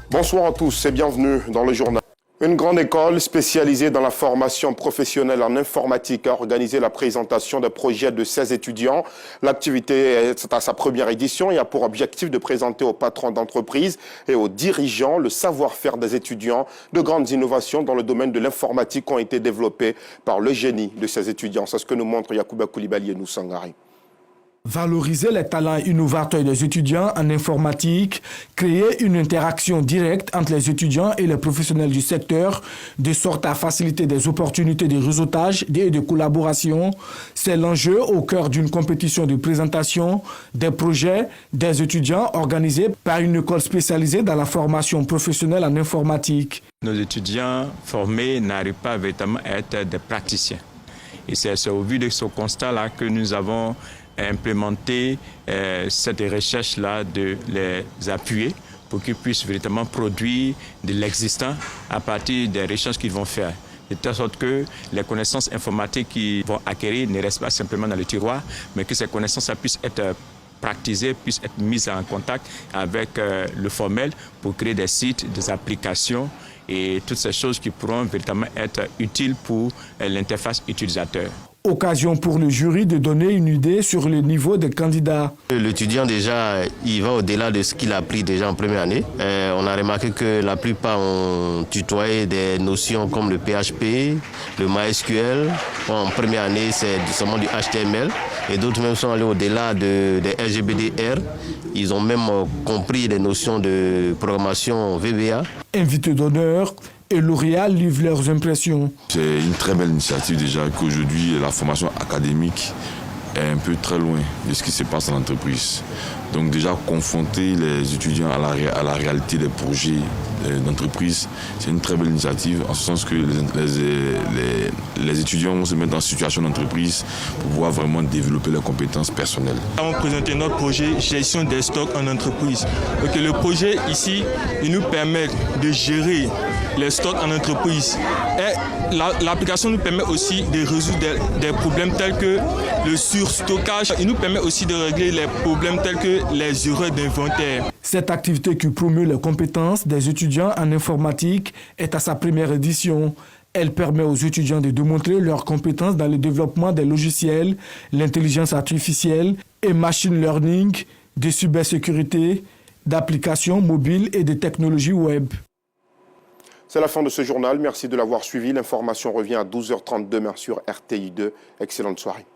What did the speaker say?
Bonsoir à tous et bienvenue dans le journal. Une grande école spécialisée dans la formation professionnelle en informatique a organisé la présentation d'un projet de 16 étudiants. L'activité est à sa première édition et a pour objectif de présenter aux patrons d'entreprise et aux dirigeants le savoir-faire des étudiants. De grandes innovations dans le domaine de l'informatique ont été développées par le génie de ces étudiants. C'est ce que nous montre Yacouba Koulibaly et Noussangari. Valoriser les talents innovateurs des étudiants en informatique, créer une interaction directe entre les étudiants et les professionnels du secteur, de sorte à faciliter des opportunités de réseautage et de collaboration, c'est l'enjeu au cœur d'une compétition de présentation des projets des étudiants organisée par une école spécialisée dans la formation professionnelle en informatique. Nos étudiants formés n'arrivent pas véritablement à être des praticiens. Et c'est au vu de ce constat-là que nous avons implémenté cette recherche-là, de les appuyer pour qu'ils puissent véritablement produire de l'existant à partir des recherches qu'ils vont faire. De telle sorte que les connaissances informatiques qu'ils vont acquérir ne restent pas simplement dans le tiroir, mais que ces connaissances puissent être pratiquées, puissent être mises en contact avec le formel pour créer des sites, des applications et toutes ces choses qui pourront véritablement être utiles pour l'interface utilisateur. Occasion pour le jury de donner une idée sur le niveau des candidats. L'étudiant déjà, il va au-delà de ce qu'il a appris déjà en première année. On a remarqué que la plupart ont tutoyé des notions comme le PHP, le MySQL. En première année, c'est seulement du HTML. Et d'autres même sont allés au-delà des RGBDR. Ils ont même compris les notions de programmation VBA. Invités d'honneur et lauréats livrent leurs impressions. C'est une très belle initiative déjà qu'aujourd'hui la formation académique est un peu très loin de ce qui se passe dans l'entreprise. Donc déjà confronter les étudiants à la réalité des projets d'entreprise, c'est une très belle initiative en ce sens que les étudiants vont se mettre en situation d'entreprise pour pouvoir vraiment développer leurs compétences personnelles. On présenté notre projet gestion des stocks en entreprise. Donc, le projet ici, il nous permet de gérer les stocks en entreprise. Et l'application nous permet aussi de résoudre des problèmes tels que le surstockage. Il nous permet aussi de régler les problèmes tels que les erreurs d'inventaire. Cette activité qui promeut les compétences des étudiants en informatique est à sa première édition. Elle permet aux étudiants de démontrer leurs compétences dans le développement des logiciels, l'intelligence artificielle et machine learning, de cybersécurité, d'applications mobiles et de technologies web. C'est la fin de ce journal. Merci de l'avoir suivi. L'information revient à 12h32 sur RTI2. Excellente soirée.